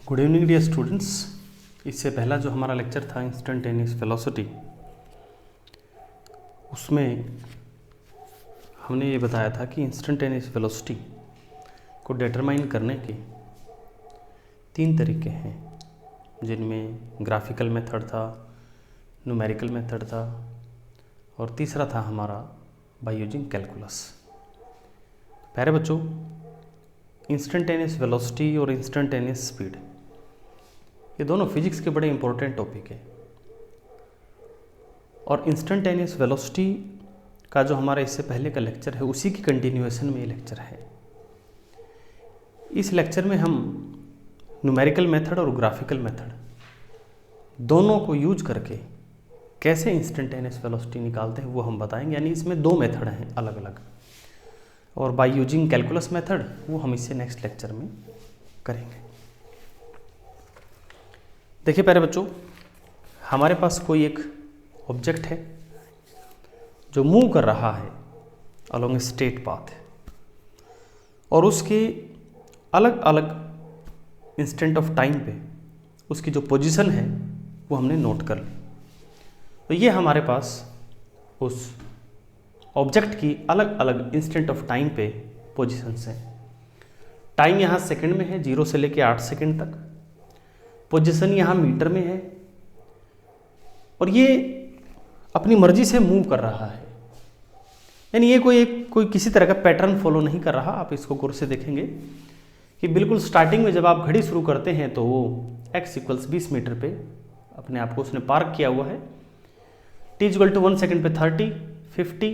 Good evening dear students. इससे पहला जो हमारा लेक्चर था इंस्टेंटेनियस वेलोसिटी, उसमें हमने ये बताया था कि इंस्टेंटेनियस वेलोसिटी को डिटरमाइन करने के 3 तरीके हैं, जिनमें ग्राफिकल मेथड था, न्यूमेरिकल मेथड था और तीसरा था हमारा बाय यूजिंग कैलकुलस। प्यारे बच्चों, इंस्टेंटेनियस वेलोसिटी और इंस्टेंटेनियस स्पीड ये दोनों फिजिक्स के बड़े इंपॉर्टेंट टॉपिक है। और इंस्टेंटेनियस वेलोसिटी का जो हमारा इससे पहले का लेक्चर है, उसी की कंटिन्यूएशन में ये लेक्चर है। इस लेक्चर में हम न्यूमेरिकल मेथड और ग्राफिकल मेथड दोनों को यूज करके कैसे इंस्टेंटेनियस वेलोसिटी निकालते हैं वो हम बताएंगे। यानी इसमें 2 मेथड हैं अलग अलग, और बाय यूजिंग कैलकुलस मेथड वो हम इससे नेक्स्ट लेक्चर में करेंगे। देखिए प्यारे बच्चों, हमारे पास कोई एक ऑब्जेक्ट है जो मूव कर रहा है अलोंग ए स्ट्रेट पाथ, और उसके अलग अलग इंस्टेंट ऑफ टाइम पे उसकी जो पोजीशन है वो हमने नोट कर ली। तो ये हमारे पास उस ऑब्जेक्ट की अलग अलग इंस्टेंट ऑफ टाइम पे पोजीशंस हैं। टाइम यहाँ सेकंड में है, 0 से लेके 8 सेकंड तक। पोजीशन यहाँ मीटर में है, और ये अपनी मर्जी से मूव कर रहा है। यानी ये कोई किसी तरह का पैटर्न फॉलो नहीं कर रहा। आप इसको गौर से देखेंगे कि बिल्कुल स्टार्टिंग में जब आप घड़ी शुरू करते हैं तो वो x = 20 मीटर पे अपने आप को उसने पार्क किया हुआ है। t = 1 सेकंड पे 30, 50,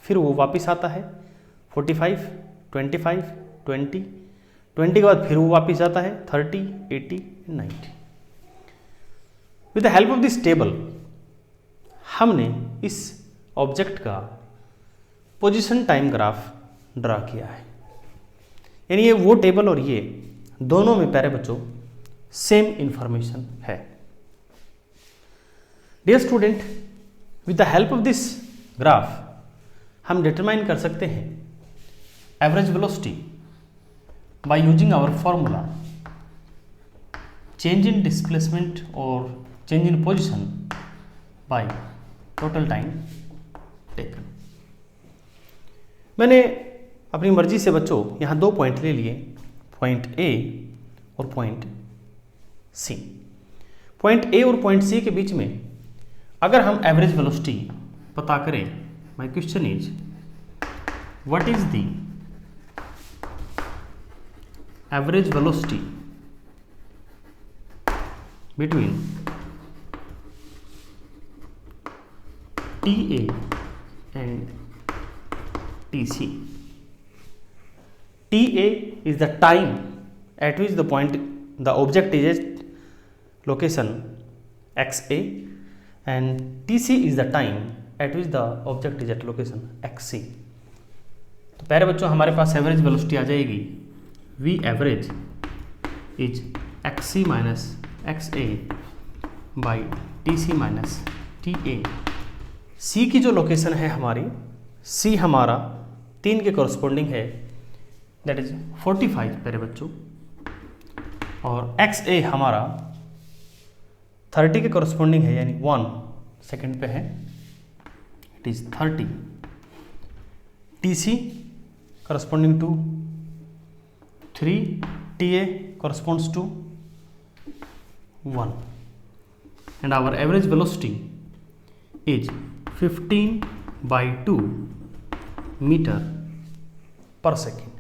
फिर वो वापस आता है 45, 25, 20 के बाद फिर वो वापस आता है 30, 80, 90। With the help of this table हमने इस ऑब्जेक्ट का पोजीशन टाइम ग्राफ ड्रा किया है। यानी ये वो टेबल और ये दोनों में प्यारे बच्चों सेम इंफॉर्मेशन है। Dear student, with the help of this graph हम डिटरमाइन कर सकते हैं average velocity by using our formula change in displacement और change in position by total time taken. मैंने अपनी मर्जी से बच्चों यहाँ 2 पॉइंट ले लिए, पॉइंट A और पॉइंट C। पॉइंट A और पॉइंट C के बीच में अगर हम एवरेज वेलोसिटी पता करें, my question is what is the average velocity between TA and TC. TA is the time at which the object is at location XA, and TC is the time at which the object is at location XC. तो प्यारे बच्चों, हमारे पास average velocity आ जाएगी V average is XC minus XA by TC minus TA। C की जो location है हमारी, C हमारा 3 के कॉरस्पॉन्डिंग है, दैट इज 45 प्यारे बच्चों, और XA हमारा 30 के कॉरस्पॉन्डिंग है, यानी 1 सेकंड पे है, it is 30। TC corresponding to 3, TA corresponds to 1, and our average velocity is 15/2 metre per second.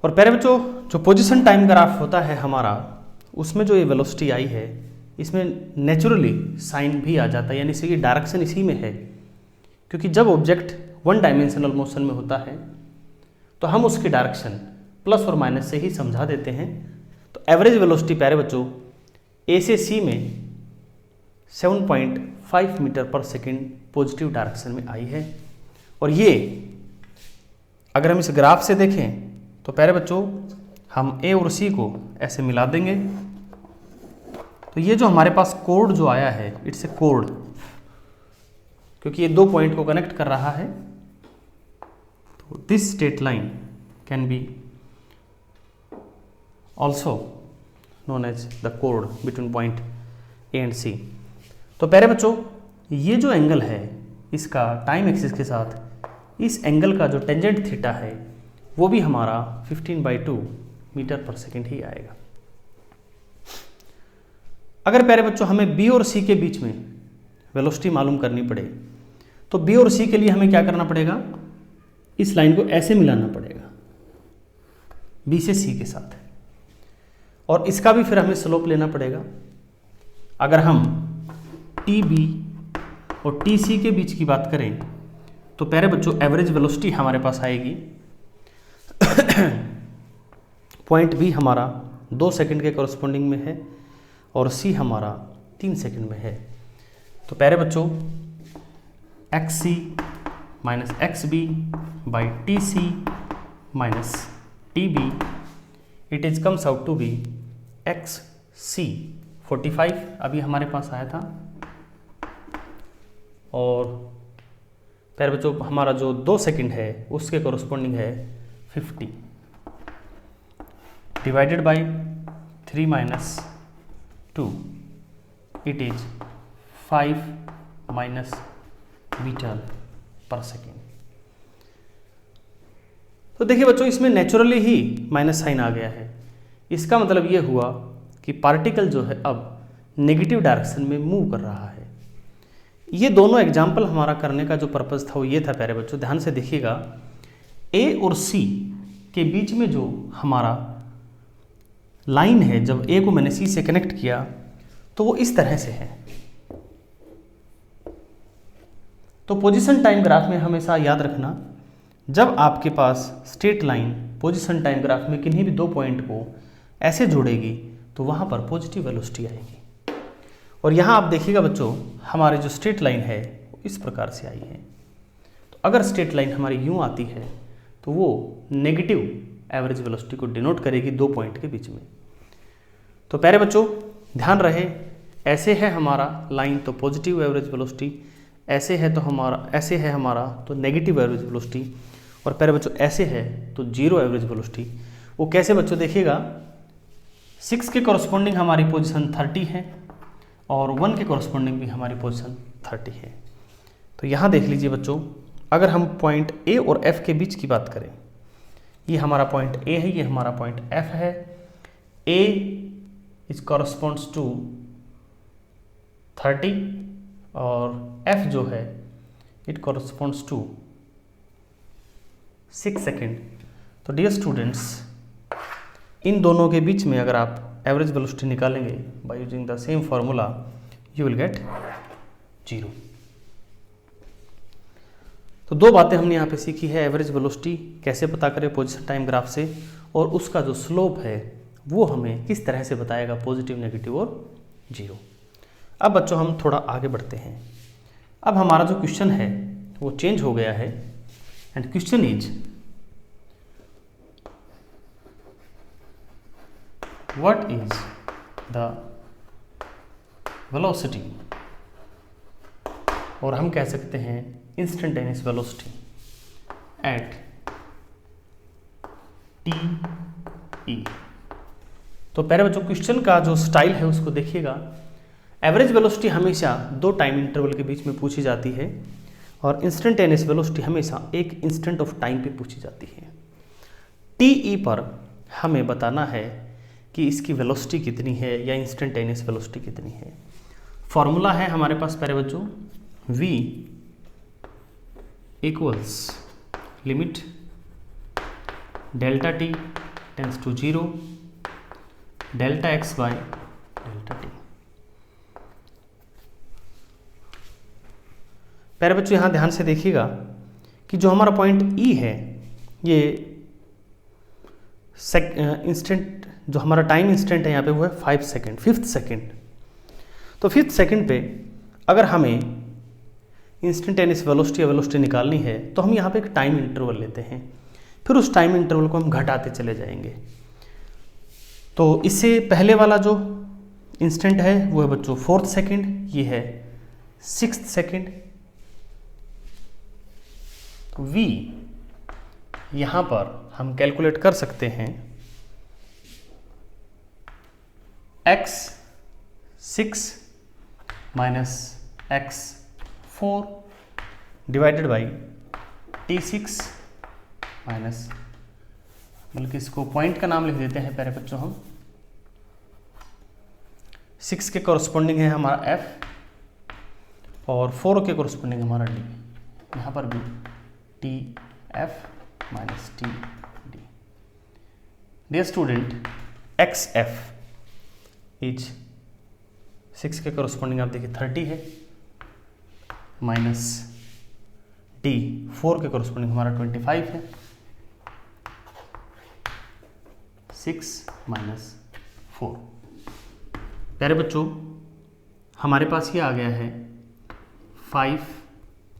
और प्यारे बच्चों, जो पोजीशन टाइम ग्राफ होता है हमारा, उसमें जो ये वेलोसिटी आई है, इसमें नेचुरली साइन भी आ जाता है, यानी इसकी डायरेक्शन इसी में है। क्योंकि जब ऑब्जेक्ट 1 डायमेंशनल मोशन में होता है तो हम उसकी डायरेक्शन प्लस और माइनस से ही समझा देते हैं। तो एवरेज वेलोसिटी प्यारे बच्चों A से C में 7.5 metre per second positive direction में आई है। और ये अगर हम इस ग्राफ से देखें तो प्यारे बच्चों हम A और C को ऐसे मिला देंगे, तो ये जो हमारे पास कोड जो आया है, इट्स ए कोड, क्योंकि ये 2 पॉइंट को कनेक्ट कर रहा है। तो this straight line can be also known as the कोड between point A and C. तो प्यारे बच्चों, ये जो एंगल है इसका टाइम एक्सिस के साथ इस एंगल का जो टेंजेंट थीटा है वो भी हमारा 15/2 मीटर पर सेकेंड ही आएगा। अगर प्यारे बच्चों हमें बी और सी के बीच में वेलोसिटी मालूम करनी पड़े तो बी और सी के लिए हमें क्या करना पड़ेगा, इस लाइन को ऐसे मिलाना पड़ेगा बी से सी के साथ, और इसका भी फिर हमें स्लोप लेना पड़ेगा। अगर हम टी बी और टी सी के बीच की बात करें तो प्यारे बच्चों एवरेज वेलोसिटी हमारे पास आएगी पॉइंट बी हमारा 2 सेकंड के कॉरस्पॉन्डिंग में है और सी हमारा 3 सेकंड में है। तो प्यारे बच्चों X C minus X B by T C minus T B, it is comes out to be X C 45 अभी हमारे पास आया था, और प्यारे बच्चों हमारा जो 2 सेकंड है उसके कॉरस्पॉन्डिंग है 50 divided by 3 minus 2, it is 5 minus metre per second. तो देखिए बच्चों इसमें नेचुरली ही माइनस साइन आ गया है। इसका मतलब ये हुआ कि पार्टिकल जो है अब नेगेटिव डायरेक्शन में मूव कर रहा है। ये दोनों एग्जाम्पल हमारा करने का जो पर्पज़ था वो ये था प्यारे बच्चों, ध्यान से देखिएगा, ए और सी के बीच में जो हमारा लाइन है, जब ए को मैंने सी से कनेक्ट किया तो वो इस तरह से है। तो पोजीशन टाइम ग्राफ में हमेशा याद रखना, जब आपके पास straight line position time graph में किन्हीं भी 2 पॉइंट को ऐसे जोड़ेगी तो वहाँ पर पॉजिटिव वेलोसिटी आएगी। और यहाँ आप देखिएगा बच्चों हमारी जो स्ट्रेट लाइन है वो इस प्रकार से आई है। तो अगर स्ट्रेट लाइन हमारी यूँ आती है तो वो नेगेटिव एवरेज वेलोसिटी को डिनोट करेगी 2 पॉइंट के बीच में। तो प्यारे बच्चों ध्यान रहे, ऐसे है हमारा लाइन तो पॉजिटिव एवरेज वेलोसिटी, ऐसे है हमारा तो नेगेटिव एवरेज वेलोसिटी, और प्यारे बच्चों ऐसे है तो 0 एवरेज वेलोसिटी। वो कैसे बच्चों देखिएगा, 6 के कॉरस्पॉन्डिंग हमारी पोजीशन 30 है और 1 के कॉरस्पॉन्डिंग भी हमारी पोजीशन 30 है। तो यहाँ देख लीजिए बच्चों, अगर हम पॉइंट ए और एफ के बीच की बात करें, ये हमारा पॉइंट ए है, ये हमारा पॉइंट एफ है। ए इज कॉरस्पॉन्ड्स टू 30 और एफ जो है इट कॉरस्पॉन्ड्स टू 6 सेकेंड। तो डियर स्टूडेंट्स, इन दोनों के बीच में अगर आप एवरेज वेलोसिटी निकालेंगे by using the same formula, you will get 0। तो 2 बातें हमने यहाँ पे सीखी है, एवरेज वेलोसिटी कैसे पता करें पोजीशन टाइम ग्राफ से, और उसका जो स्लोप है वो हमें किस तरह से बताएगा, पॉजिटिव, नेगेटिव और 0। अब बच्चों हम थोड़ा आगे बढ़ते हैं। अब हमारा जो क्वेश्चन है वो चेंज हो गया है, and question is what is the velocity, और हम कह सकते हैं instantaneous velocity at T E. तो प्यारे बच्चों क्वेश्चन का जो स्टाइल है उसको देखिएगा। एवरेज वेलोसिटी हमेशा 2 टाइम इंटरवल के बीच में पूछी जाती है, और इंस्टेंटेनियस वेलोसिटी हमेशा एक इंस्टेंट ऑफ टाइम पे पूछी जाती है। टी ई पर हमें बताना है कि इसकी वेलोसिटी कितनी है या इंस्टेंटेनियस वेलोसिटी कितनी है। फॉर्मूला है हमारे पास प्यारे बच्चों, v equals limit delta T tends to 0 delta X by delta T. प्यारे बच्चों यहाँ ध्यान से देखिएगा कि जो हमारा पॉइंट E है, ये इंस्टेंट जो हमारा टाइम इंस्टेंट है यहाँ पे वो है 5 सेकेंड, 5th सेकेंड। तो 5th सेकेंड पे अगर हमें इंस्टेंटेनियस वेलोसिटी या वेलोसिटी निकालनी है तो हम यहाँ पे एक टाइम इंटरवल लेते हैं, फिर उस टाइम इंटरवल को हम घटाते चले जाएंगे। तो इससे पहले वाला जो इंस्टेंट है वो है बच्चों 4th सेकेंड, ये है 6th सेकेंड। तो v यहाँ पर हम कैलकुलेट कर सकते हैं x 6 minus x 4 divided by t6 minus, बल्कि इसको पॉइंट का नाम लिख देते हैं प्यारे बच्चों हम। 6 के कॉरस्पॉन्डिंग है हमारा f और 4 के कॉरस्पॉन्डिंग हमारा d, यहाँ पर भी T F minus T D. Dear student, X F is 6 के कॉरस्पॉन्डिंग आप देखिए 30 है, माइनस डी 4 के कॉरस्पॉन्डिंग हमारा 25 है, 6 माइनस 4। प्यारे बच्चों, हमारे पास ये आ गया है 5,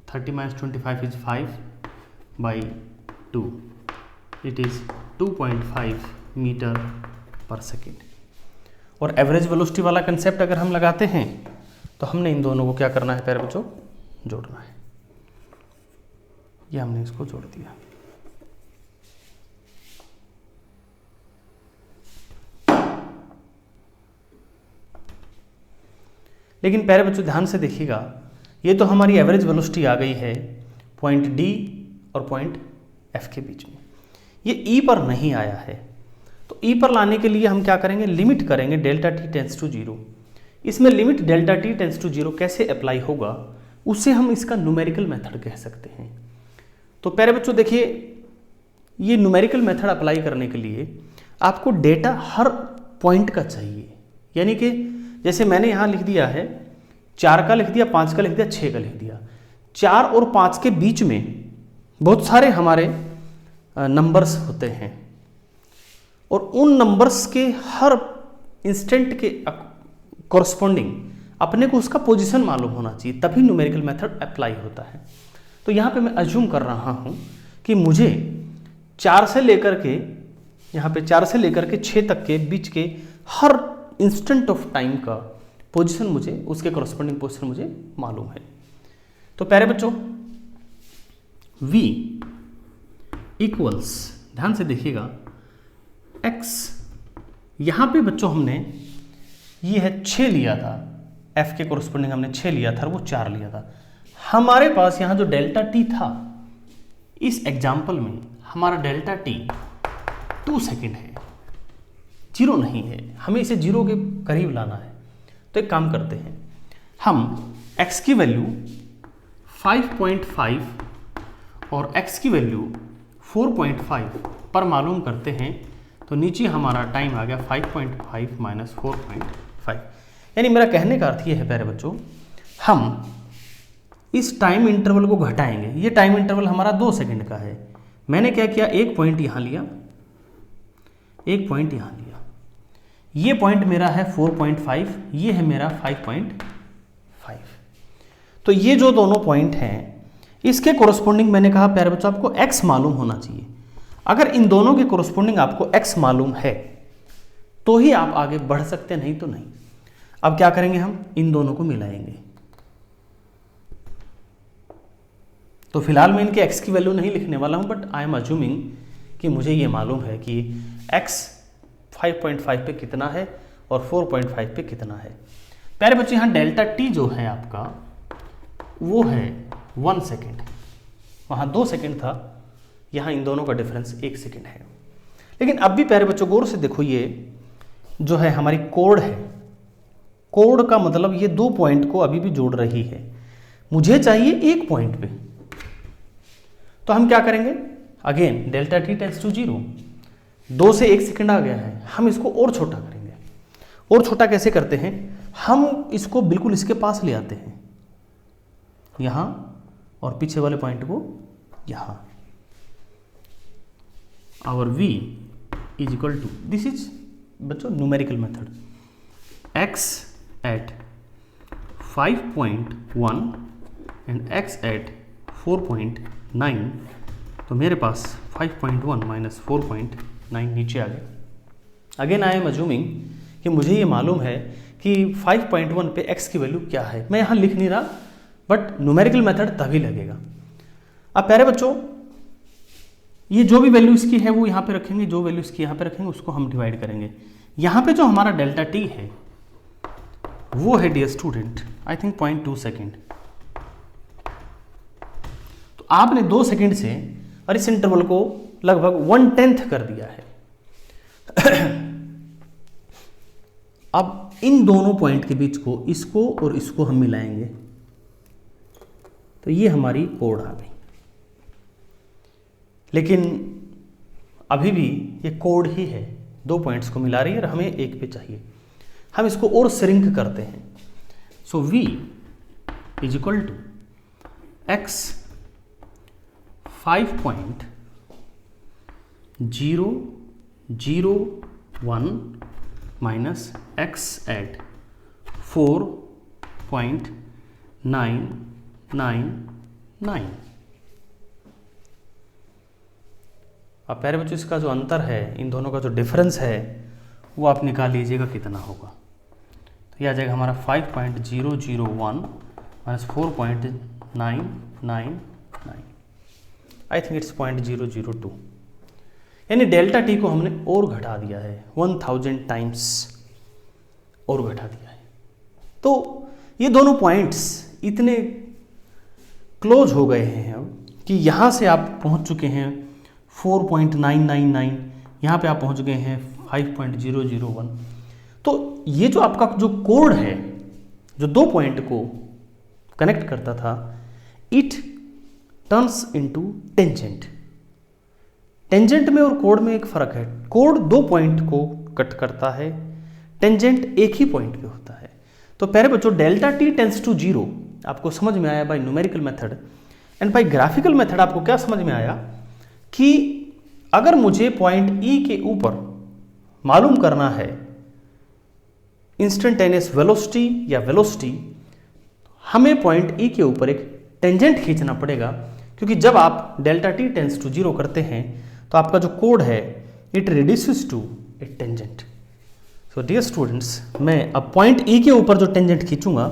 30 minus 25 is 5 by 2, it is 2.5 metre per second. और एवरेज वेलोसिटी वाला कंसेप्ट अगर हम लगाते हैं तो हमने इन दोनों को क्या करना है प्यारे बच्चों, जोड़ना है। ये हमने इसको जोड़ दिया। लेकिन प्यारे बच्चों ध्यान से देखिएगा, ये तो हमारी एवरेज वेलोसिटी आ गई है पॉइंट डी और पॉइंट एफ के बीच में, ये ई पर नहीं आया है। तो ई पर लाने के लिए हम क्या करेंगे, लिमिट करेंगे डेल्टा टी टेंस टू 0। इसमें limit delta T tends to 0 कैसे अप्लाई होगा, उससे हम इसका न्यूमेरिकल मेथड कह सकते हैं। तो प्यारे बच्चों देखिए, ये न्यूमेरिकल मेथड अप्लाई करने के लिए आपको डेटा हर पॉइंट का चाहिए। यानी कि जैसे मैंने यहाँ लिख दिया है 4 का लिख दिया, 5 का लिख दिया, 6 का लिख दिया। 4 और 5 के बीच में बहुत सारे हमारे नंबर्स होते हैं और उन नंबर्स के हर इंस्टेंट के कॉरस्पॉन्डिंग अपने को उसका पोजीशन मालूम होना चाहिए, तभी न्यूमेरिकल मेथड अप्लाई होता है। तो यहाँ पे मैं अज्यूम कर रहा हूँ कि मुझे 4 से लेकर के यहाँ पे 4 से लेकर के 6 तक के बीच के हर इंस्टेंट ऑफ टाइम का पोजीशन मुझे, उसके कॉरस्पॉन्डिंग पोजीशन मुझे मालूम है। तो प्यारे बच्चों, v इक्वल्स, ध्यान से देखिएगा, x, यहाँ पे बच्चों हमने ये है 6 लिया था, f के कॉरस्पॉन्डिंग हमने 6 लिया था और वो 4 लिया था। हमारे पास यहाँ जो डेल्टा t था, इस एग्जाम्पल में हमारा डेल्टा t 2 सेकेंड है, 0 नहीं है। हमें इसे 0 के करीब लाना है। तो एक काम करते हैं, हम x की वैल्यू 5.5 और x की वैल्यू 4.5 पर मालूम करते हैं। तो नीचे हमारा टाइम आ गया 5.5 माइनस 4.5। यानी मेरा कहने का अर्थ ये है प्यारे बच्चों, हम इस टाइम इंटरवल को घटाएंगे। ये टाइम इंटरवल हमारा 2 सेकंड का है। मैंने क्या किया, एक पॉइंट यहाँ लिया, एक पॉइंट यहाँ लिया। ये पॉइंट मेरा है 4.5, ये है मेरा 5.5। तो ये जो दोनों पॉइंट हैं, इसके कोरस्पॉन्डिंग मैंने कहा प्यारे बच्चों आपको x मालूम होना चाहिए। अगर इन दोनों के कोरस्पॉन्डिंग आपको x मालूम है तो ही आप आगे बढ़ सकते, नहीं तो नहीं। अब क्या करेंगे, हम इन दोनों को मिलाएंगे। तो फिलहाल मैं इनके x की वैल्यू नहीं लिखने वाला हूं, बट आई एम अज्यूमिंग कि मुझे ये मालूम है कि x 5.5 पे कितना है और 4.5 पे कितना है। प्यारे बच्चों, यहाँ डेल्टा t जो है आपका वो है 1 सेकेंड, वहाँ 2 सेकेंड था, यहाँ इन दोनों का डिफरेंस 1 सेकेंड है। लेकिन अब भी प्यारे बच्चों गौर से देखो, ये जो है हमारी कोड है, कोड का मतलब ये 2 पॉइंट को अभी भी जोड़ रही है। मुझे चाहिए 1 पॉइंट पे, तो हम क्या करेंगे, again delta T tends to 0, 2 से 1 सेकेंड आ गया है, हम इसको और छोटा करेंगे। और छोटा कैसे करते हैं, हम इसको बिल्कुल इसके पास ले आते हैं, यहाँ, और पीछे वाले पॉइंट को यहाँ। Our v is equal to, this is बच्चों numerical method, x at 5.1 and x at 4.9। तो मेरे पास 5.1 माइनस 4.9 नीचे आ गया। अगेन आई एम अज्यूमिंग कि मुझे ये मालूम है कि 5.1 पे x की वैल्यू क्या है। मैं यहाँ लिख नहीं रहा, बट न्यूमेरिकल मेथड तभी लगेगा। अब प्यारे बच्चों, ये जो भी वैल्यू इसकी है वो यहाँ पे रखेंगे, जो वैल्यू इसकी यहाँ पे रखेंगे उसको हम डिवाइड करेंगे। यहाँ पे जो हमारा डेल्टा टी है वो है dear student I think 0.2 second. तो आपने 2 सेकेंड से और इस इंटरवल को लगभग 1/10 कर दिया है। अब इन दोनों पॉइंट के बीच को, इसको और इसको हम मिलाएंगे तो ये हमारी कोड आ गई। लेकिन अभी भी ये कोड ही है, 2 पॉइंट्स को मिला रही है और हमें एक पे चाहिए। हम इसको और श्रिंक करते हैं। So v is equal to x 5.001 minus x at 4.999। अब प्यारे बच्चों, इसका जो अंतर है, इन दोनों का जो डिफरेंस है, वो आप निकाल लीजिएगा कितना होगा। तो ये आ जाएगा हमारा 5.001 माइनस 4.999, आई थिंक इट्स 0.002। यानी डेल्टा टी को हमने और घटा दिया है, 1000 टाइम्स और घटा दिया है। तो ये दोनों पॉइंट्स इतने क्लोज हो गए हैं अब कि यहाँ से आप पहुँच चुके हैं 4.999, यहाँ पे आप पहुँच गए हैं 5.001। तो ये जो आपका जो कोड है, जो 2 पॉइंट को कनेक्ट करता था, it turns into tangent. Tangent में और कोड में एक फ़र्क है। कोड 2 पॉइंट को कट करता है, टेंजेंट एक ही पॉइंट पे होता है। तो प्यारे बच्चों, डेल्टा टी टेंस टू 0 आपको समझ में आया by numerical method. And by graphical method आपको क्या समझ में आया कि अगर मुझे पॉइंट ई के ऊपर मालूम करना है इंस्टेंटेनियस वेलोसिटी या वेलोसिटी, हमें पॉइंट ई के ऊपर एक टेंजेंट खींचना पड़ेगा, क्योंकि जब आप डेल्टा टी टेंस टू 0 करते हैं तो आपका जो कोड है it reduces to a tangent. So dear students, मैं अब पॉइंट ई के ऊपर जो टेंजेंट खींचूंगा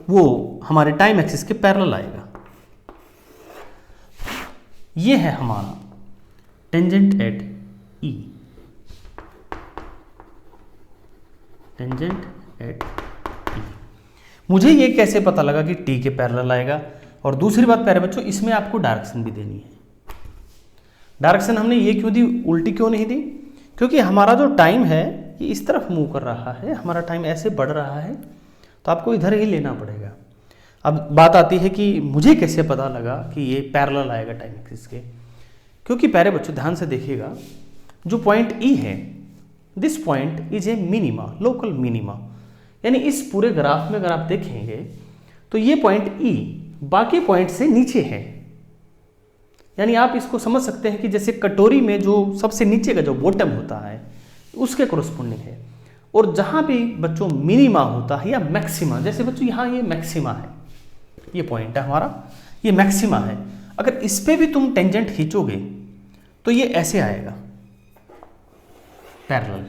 वो हमारे टाइम एक्सिस के पैरेलल आएगा। ये है हमारा tangent at E, tangent at E. मुझे ये कैसे पता लगा कि टी के पैरेलल आएगा? और दूसरी बात प्यारे बच्चों, इसमें आपको डायरेक्शन भी देनी है। डायरेक्शन हमने ये क्यों दी, उल्टी क्यों नहीं दी? क्योंकि हमारा जो टाइम है ये इस तरफ मूव कर रहा है, हमारा टाइम ऐसे बढ़ रहा है, तो आपको इधर ही लेना पड़ेगा। अब बात आती है कि मुझे कैसे पता लगा कि ये पैरेलल आएगा टाइम एक्सिस के? क्योंकि प्यारे बच्चों ध्यान से देखिएगा, जो पॉइंट ई है, this point is a minima, local minima. यानी इस पूरे ग्राफ में अगर आप देखेंगे तो ये पॉइंट ई बाकी पॉइंट से नीचे है। यानी आप इसको समझ सकते हैं कि जैसे कटोरी में जो सबसे नीचे का जो बॉटम होता है उसके कोरस्पोंडिंग है। और जहां भी बच्चों मिनिमा होता है या मैक्सिमा, जैसे बच्चों यहाँ ये मैक्सिमा है, ये पॉइंट है हमारा, ये मैक्सिमा है। अगर इस पे भी तुम टेंजेंट खींचोगे तो ये ऐसे आएगा पैरेलल।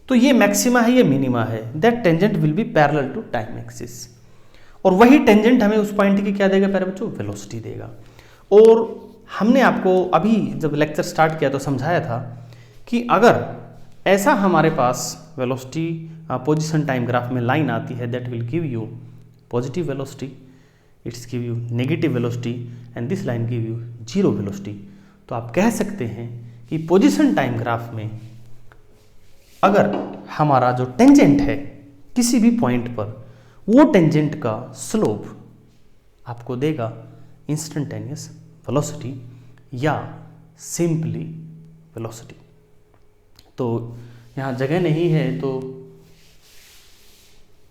तो ये मैक्सिमा है, ये मिनिमा है, that tangent will be parallel to time axis. और वही टेंजेंट हमें उस पॉइंट की क्या देगा प्यारे बच्चों? वेलोसिटी देगा। और हमने आपको अभी जब लेक्चर स्टार्ट किया तो समझाया था कि अगर ऐसा हमारे पास वेलोसिटी पोजीशन टाइम ग्राफ में लाइन आती है, that will give you positive velocity, it's give you negative velocity and this line give you 0 velocity. तो आप कह सकते हैं कि पोजीशन टाइम ग्राफ में अगर हमारा जो टेंजेंट है किसी भी पॉइंट पर, वो टेंजेंट का स्लोप आपको देगा इंस्टेंटेनियस वेलोसिटी या सिंपली वेलोसिटी। तो यहाँ जगह नहीं है तो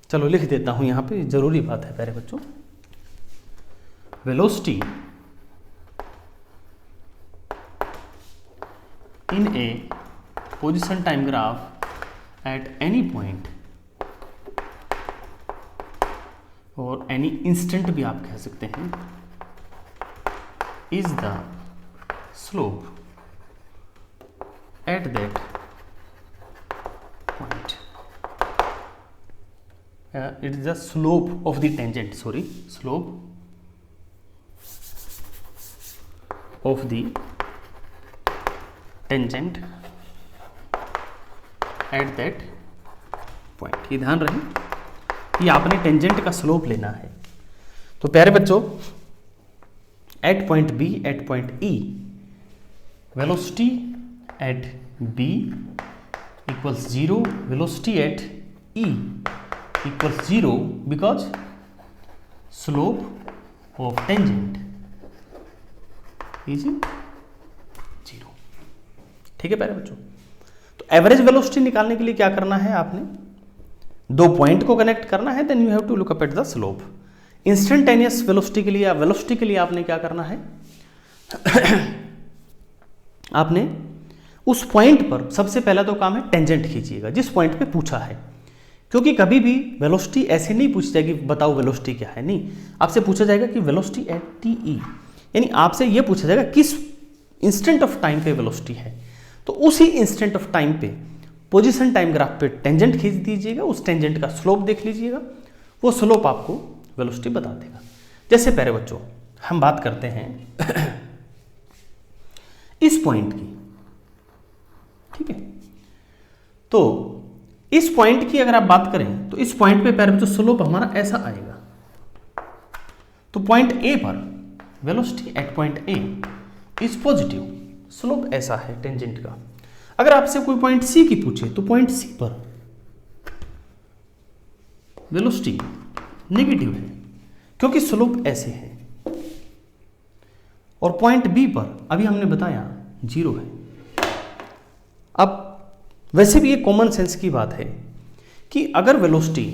चलो लिख देता हूँ, यहाँ पे जरूरी बात है प्यारे बच्चों। Velocity in A position time graph at any point और एनी इंस्टेंट भी आप कह सकते हैं, is the slope at that point. It is the slope of the tangent, sorry, slope of the tangent at that point. ये ध्यान रहे कि आपने टेंजेंट का स्लोप लेना है। तो प्यारे बच्चों, at point B, at point E, velocity at B equals 0, velocity at E equals 0 because slope of tangent is 0। ठीक है प्यारे बच्चों, तो एवरेज वेलोसिटी निकालने के लिए क्या करना है, आपने दो पॉइंट को कनेक्ट करना है, then you have to look up at the slope. Instantaneous velocity के लिए या वेलोसिटी के लिए आपने क्या करना है आपने उस पॉइंट पर सबसे पहला तो काम है टेंजेंट खींचिएगा जिस पॉइंट पे पूछा है, क्योंकि कभी भी वेलोसिटी ऐसे नहीं पूछी जाएगी बताओ वेलोसिटी क्या है, नहीं, आपसे पूछा जाएगा कि वेलोसिटी एट टी ई, यानी आपसे यह पूछा जाएगा किस इंस्टेंट ऑफ टाइम पे वेलोसिटी है। तो उसी इंस्टेंट ऑफ टाइम पे पोजीशन टाइम ग्राफ पे टेंजेंट खींच दीजिएगा, उस टेंजेंट का स्लोप देख लीजिएगा, वो स्लोप आपको वेलोसिटी बता देगा। जैसे प्यारे बच्चों हम बात करते हैं इस पॉइंट की, ठीक है, तो इस पॉइंट की अगर आप बात करें तो इस पॉइंट पे प्यारे बच्चों स्लोप हमारा ऐसा आएगा। तो पॉइंट ए पर velocity at point A is positive, slope ऐसा है टेंजेंट का। अगर आपसे कोई पॉइंट सी की पूछे तो पॉइंट सी पर वेलोसिटी नेगेटिव है क्योंकि स्लोप ऐसे है, और पॉइंट बी पर अभी हमने बताया 0 है। अब वैसे भी ये कॉमन सेंस की बात है कि अगर वेलोसिटी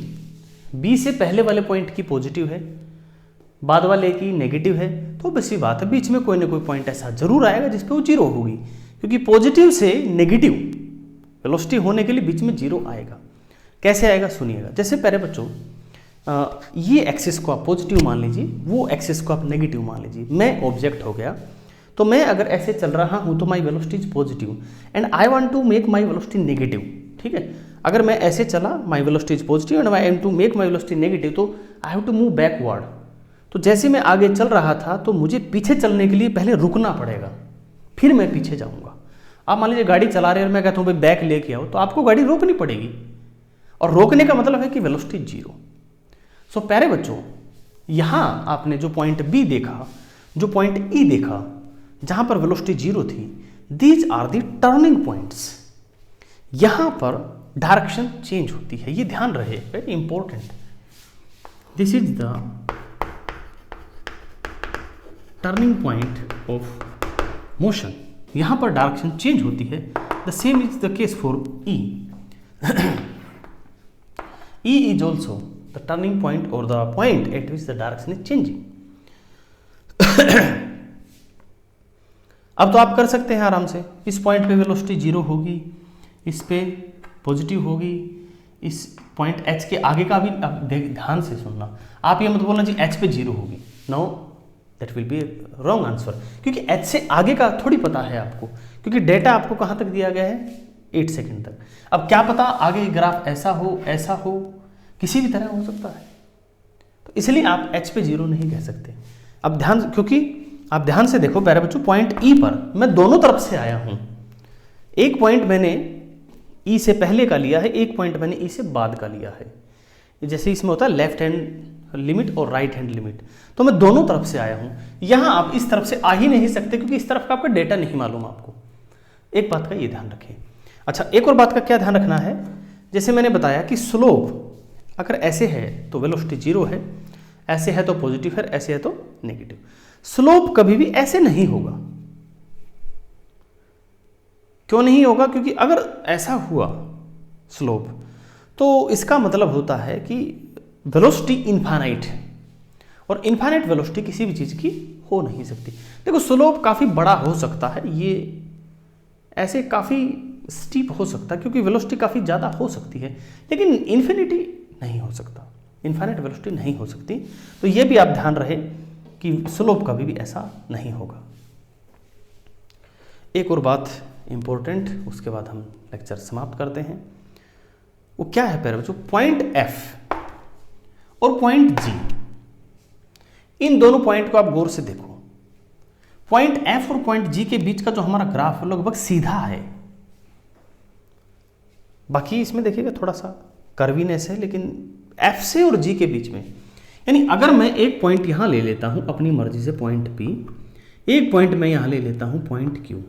बी से पहले वाले पॉइंट की पॉजिटिव है, बाद वाले की नेगेटिव है, तो वैसी बात है बीच में कोई ना कोई पॉइंट ऐसा जरूर आएगा जिस पे वो 0 होगी, क्योंकि पॉजिटिव से नेगेटिव वेलोसिटी होने के लिए बीच में 0 आएगा। कैसे आएगा सुनिएगा। जैसे पहले बच्चों ये एक्सिस को आप पॉजिटिव मान लीजिए, वो एक्सिस को आप नेगेटिव मान लीजिए। मैं ऑब्जेक्ट हो गया, तो मैं अगर ऐसे चल रहा हूं तो my velocity is positive and I want to make my velocity negative. ठीक है, अगर मैं ऐसे चला my velocity is positive and I am to make my velocity negative, तो I have to move backward. तो जैसे मैं आगे चल रहा था तो मुझे पीछे चलने के लिए पहले रुकना पड़ेगा, फिर मैं पीछे जाऊंगा। आप मान लीजिए गाड़ी चला रहे हैं और मैं कहता हूँ भाई बैक लेके आओ, तो आपको गाड़ी रोकनी पड़ेगी, और रोकने का मतलब है कि वेलोसिटी 0। सो प्यारे बच्चों, यहां आपने जो पॉइंट बी देखा, जो पॉइंट ई देखा, जहां पर वेलोसिटी 0 थी, these are the turning points. यहां पर डायरेक्शन चेंज होती है, ये ध्यान रहे, very important. This is the turning point of motion. यहां पर डायरेक्शन चेंज होती है। The same is the case for E. E is also the turning point or the point at which the direction is changing. अब तो आप कर सकते हैं आराम से, इस पॉइंट पे वेलोसिटी 0 होगी, इस पे पॉजिटिव होगी, इस पॉइंट एच के आगे का भी अब ध्यान से सुनना। आप ये मत बोलना जी एच पे 0 होगी, no, that will be wrong answer, क्योंकि एच से आगे का थोड़ी पता है आपको, क्योंकि डेटा आपको कहाँ तक दिया गया है 8 सेकेंड तक। अब क्या पता आगे ग्राफ ऐसा हो, किसी भी तरह हो सकता है, तो इसलिए आप एच पे 0 नहीं कह सकते। अब ध्यान, क्योंकि आप ध्यान से देखो प्यारे बच्चों, पॉइंट ई पर मैं दोनों तरफ से आया हूं। एक पॉइंट मैंने ई से पहले का लिया है, एक पॉइंट मैंने ई से बाद का लिया है। जैसे इसमें होता है लेफ्ट हैंड लिमिट और राइट हैंड लिमिट, तो मैं दोनों तरफ से आया हूं। यहां आप इस तरफ से आ ही नहीं सकते क्योंकि इस तरफ का आपका डेटा नहीं मालूम आपको। एक बात का ये ध्यान रखें। अच्छा, एक और बात का क्या ध्यान रखना है, जैसे मैंने बताया कि स्लोप अगर ऐसे है तो वेलोसिटी 0 है, ऐसे है तो पॉजिटिव है, ऐसे है तो नेगेटिव। स्लोप कभी भी ऐसे नहीं होगा। क्यों नहीं होगा? क्योंकि अगर ऐसा हुआ स्लोप तो इसका मतलब होता है कि वेलोसिटी इनफाइनाइट है, और इनफाइनाइट वेलोसिटी किसी भी चीज़ की हो नहीं सकती। देखो स्लोप काफ़ी बड़ा हो सकता है, ये ऐसे काफ़ी स्टीप हो सकता है क्योंकि वेलोसिटी काफ़ी ज़्यादा हो सकती है, लेकिन इन्फिनिटी नहीं हो सकता, इनफाइनाइट वेलोसिटी नहीं हो सकती। तो ये भी आप ध्यान रहे कि स्लोप कभी भी ऐसा नहीं होगा। एक और बात इंपॉर्टेंट, उसके बाद हम लेक्चर समाप्त करते हैं। वो क्या है प्यारे बच्चों, पॉइंट एफ और पॉइंट जी, इन दोनों पॉइंट को आप गौर से देखो। पॉइंट एफ और पॉइंट जी के बीच का जो हमारा ग्राफ लगभग सीधा है, बाकी इसमें देखिएगा थोड़ा सा कर्वीनेस है, लेकिन एफ से और जी के बीच में, यानी अगर मैं एक पॉइंट यहां ले लेता हूं अपनी मर्जी से पॉइंट पी, एक पॉइंट मैं यहां ले लेता हूं पॉइंट क्यू,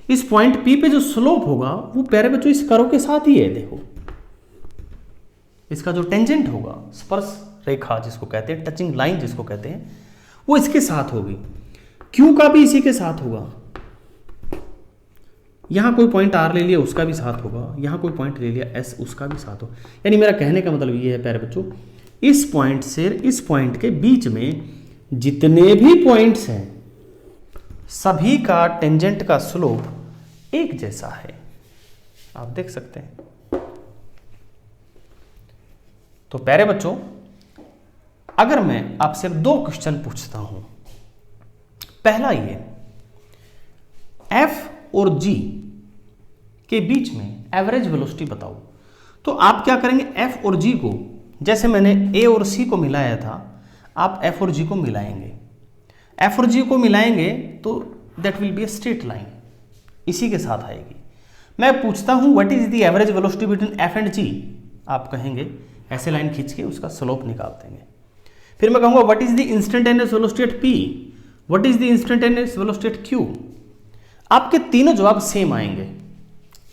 इस पॉइंट पी पे जो स्लोप होगा वो प्यारे बच्चों इस कर्व के साथ ही है। देखो इसका जो टेंजेंट होगा, स्पर्श रेखा जिसको कहते हैं, टचिंग लाइन जिसको कहते हैं, वो इसके साथ होगी। क्यू का भी इसी के साथ होगा। यहां कोई पॉइंट आर ले लिया उसका भी साथ होगा, यहां कोई पॉइंट ले लिया एस उसका भी साथ होगा। यानी मेरा कहने का मतलब ये है प्यारे बच्चों, इस पॉइंट से इस पॉइंट के बीच में जितने भी पॉइंट्स हैं सभी का टेंजेंट का स्लोप एक जैसा है, आप देख सकते हैं। तो प्यारे बच्चों, अगर मैं आपसे दो क्वेश्चन पूछता हूं, पहला ये एफ और जी के बीच में एवरेज वेलोसिटी बताओ, तो आप क्या करेंगे, एफ और जी को जैसे मैंने ए और सी को मिलाया था, आप एफ और जी को मिलाएंगे। एफ और जी को मिलाएंगे तो that will be a straight line, इसी के साथ आएगी। मैं पूछता हूं what is the average velocity between F and G, आप कहेंगे ऐसे लाइन खींच के उसका स्लोप निकाल देंगे। फिर मैं कहूंगा what is the instantaneous velocity at P, what is the instantaneous velocity at Q. आपके तीनों जवाब सेम आएंगे,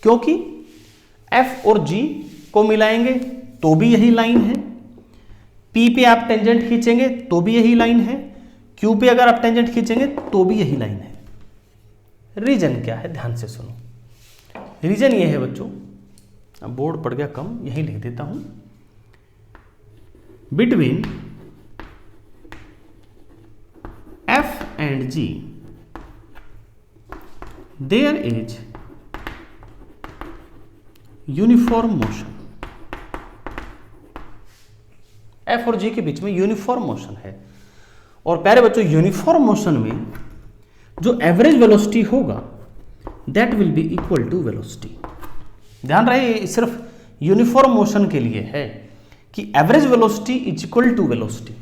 क्योंकि एफ और जी को मिलाएंगे तो भी यही लाइन है, पी पे आप टेंजेंट खींचेंगे तो भी यही लाइन है, क्यू पे अगर आप टेंजेंट खींचेंगे तो भी यही लाइन है। रीजन क्या है, ध्यान से सुनो। रीजन ये है बच्चों, अब बोर्ड पड़ गया कम, यही लिख देता हूं, between F and G there is uniform motion. F और जी के बीच में यूनिफॉर्म मोशन है, और प्यारे बच्चों यूनिफॉर्म मोशन में जो एवरेज वेलोसिटी होगा that will be equal to velocity. ध्यान रहे, सिर्फ यूनिफॉर्म मोशन के लिए है कि average velocity is equal to velocity,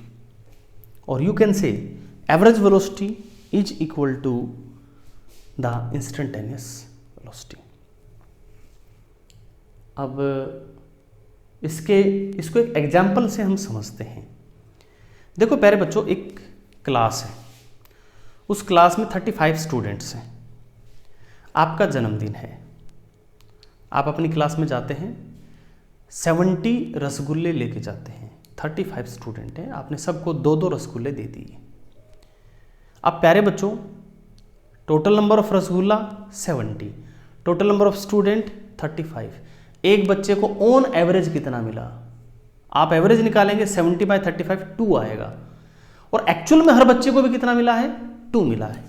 और you can say average velocity is equal to the instantaneous velocity. अब इसको एक एग्जाम्पल से हम समझते हैं। देखो प्यारे बच्चों, एक क्लास है, उस क्लास में 35 स्टूडेंट्स हैं, आपका जन्मदिन है, आप अपनी क्लास में जाते हैं, 70 रसगुल्ले लेके जाते हैं, 35 स्टूडेंट हैं, आपने सबको 2-2 रसगुल्ले दे दिए। अब प्यारे बच्चों, total number of rasgulla 70, total number of student 35, एक बच्चे को ऑन एवरेज कितना मिला, आप एवरेज निकालेंगे 70/35 2 आएगा, और एक्चुअल में हर बच्चे को भी कितना मिला है, 2 मिला है।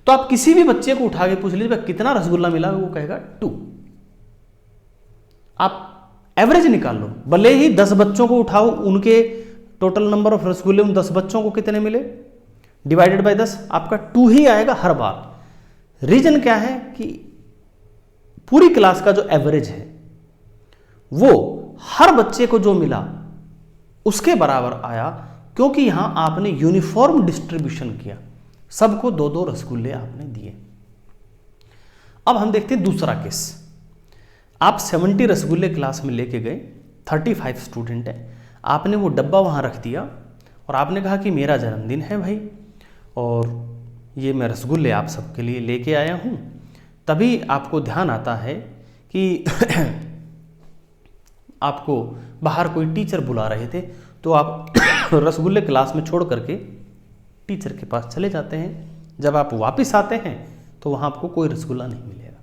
तो आप किसी भी बच्चे को उठा के पूछ लीजिए कितना रसगुल्ला मिला, वो कहेगा 2। आप एवरेज निकाल लो, भले ही 10 बच्चों को उठाओ, उनके टोटल नंबर ऑफ रसगुल्ले उन 10 बच्चों को कितने मिले, डिवाइडेड बाय 10, आपका 2 ही आएगा हर बार। रीजन क्या है कि पूरी क्लास का जो एवरेज है वो हर बच्चे को जो मिला उसके बराबर आया, क्योंकि यहां आपने यूनिफॉर्म डिस्ट्रीब्यूशन किया, सबको 2-2 रसगुल्ले आपने दिए। अब हम देखते हैं दूसरा केस। आप 70 रसगुल्ले क्लास में लेके गए, 35 स्टूडेंट है, आपने वो डब्बा वहां रख दिया और आपने कहा कि मेरा जन्मदिन है भाई, और ये मैं रसगुल्ले आप सबके लिए लेके आया हूं। तभी आपको ध्यान आता है कि आपको बाहर कोई टीचर बुला रहे थे, तो आप रसगुल्ले क्लास में छोड़ करके टीचर के पास चले जाते हैं। जब आप वापस आते हैं तो वहाँ आपको कोई रसगुल्ला नहीं मिलेगा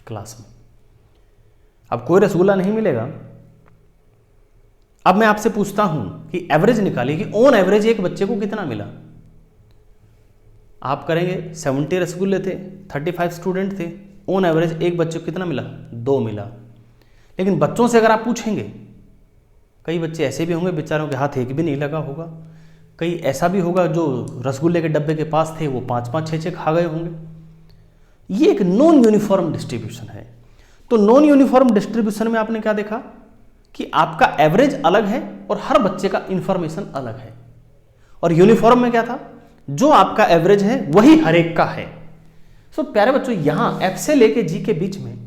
क्लास में। अब कोई रसगुल्ला नहीं मिलेगा। अब मैं आपसे पूछता हूँ कि एवरेज निकालिए कि ऑन एवरेज एक बच्चे को कितना मिला। आप करेंगे 70 रसगुल्ले थे, 35 स्टूडेंट थे, ऑन एवरेज एक बच्चे को कितना मिला, 2 मिला। लेकिन बच्चों से अगर आप पूछेंगे, कई बच्चे ऐसे भी होंगे बेचारों के हाथ एक भी नहीं लगा होगा, कई ऐसा भी होगा जो रसगुल्ले के डब्बे के पास थे वो 5-5, 6-6 खा गए होंगे। ये एक नॉन यूनिफॉर्म डिस्ट्रीब्यूशन है। तो नॉन यूनिफॉर्म डिस्ट्रीब्यूशन में आपने क्या देखा कि आपका एवरेज अलग है और हर बच्चे का इंफॉर्मेशन अलग है। और यूनिफॉर्म में क्या था जो आपका एवरेज है वही हर एक का है। सो प्यारे बच्चों, यहां F से लेके G के बीच में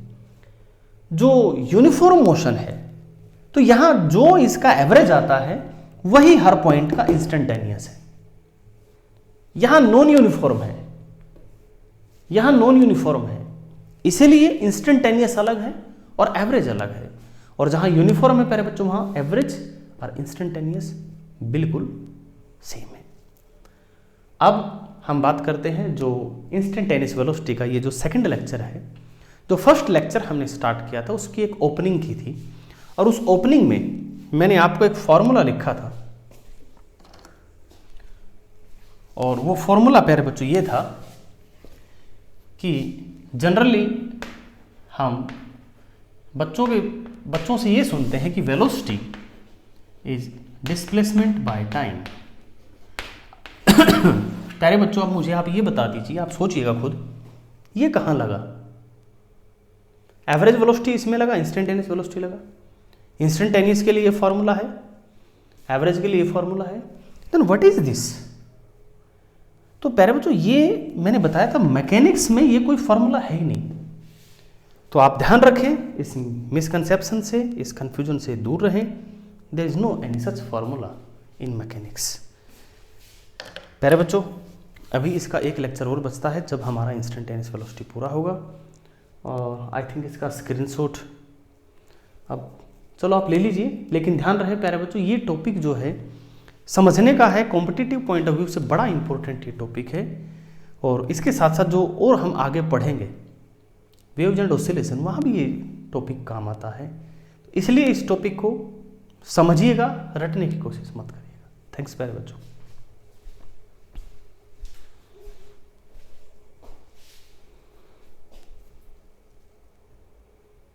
जो यूनिफॉर्म मोशन है, तो यहां जो इसका एवरेज आता है वही हर पॉइंट का इंस्टेंटेनियस है। यहां नॉन यूनिफॉर्म है, यहां नॉन यूनिफॉर्म है, इसीलिए इंस्टेंटेनियस अलग है और एवरेज अलग है। और जहां यूनिफॉर्म है प्यारे बच्चों, वहां एवरेज और इंस्टेंटेनियस बिल्कुल सेम है। अब हम बात करते हैं जो इंस्टेंटेनियस वेलोसिटी का ये जो सेकंड लेक्चर है। जो फर्स्ट लेक्चर हमने स्टार्ट किया था उसकी एक ओपनिंग की थी, और उस ओपनिंग में मैंने आपको एक फॉर्मूला लिखा था, और वो फॉर्मूला प्यारे बच्चों ये था कि जनरली हम बच्चों से ये सुनते हैं कि velocity is displacement by time. प्यारे बच्चों, अब मुझे आप ये बता दीजिए, आप सोचिएगा खुद, ये कहाँ लगा? एवरेज वेलोसिटी इसमें लगा, इंस्टेंटेनियस वेलोसिटी लगा। इंस्टेंटेनियस के लिए ये फॉर्मूला है, एवरेज के लिए ये फॉर्मूला है। Then what is this? तो प्यारे बच्चों, ये मैंने बताया था मैकेनिक्स में ये कोई फॉर्मूला है ही नहीं। तो आप ध्यान रखें, इस मिसकंसेप्शन से, इस कंफ्यूजन से दूर रहें। There is no any such formula in mechanics. प्यारे बच्चों, अभी इसका एक लेक्चर और बचता है जब हमारा इंस्टेंटेनियस वेलोसिटी पूरा होगा, और आई थिंक इसका स्क्रीनशॉट अब चलो आप ले लीजिए। लेकिन ध्यान रहे प्यारे बच्चों, ये टॉपिक जो है समझने का है, कॉम्पिटिटिव पॉइंट ऑफ व्यू से बड़ा इंपॉर्टेंट ये टॉपिक है। और इसके साथ साथ जो और हम आगे पढ़ेंगे वेव्स एंड ऑसिलेशन, वहाँ भी ये टॉपिक काम आता है। इसलिए इस टॉपिक को समझिएगा, रटने की कोशिश मत करिएगा। थैंक्स प्यारे बच्चों।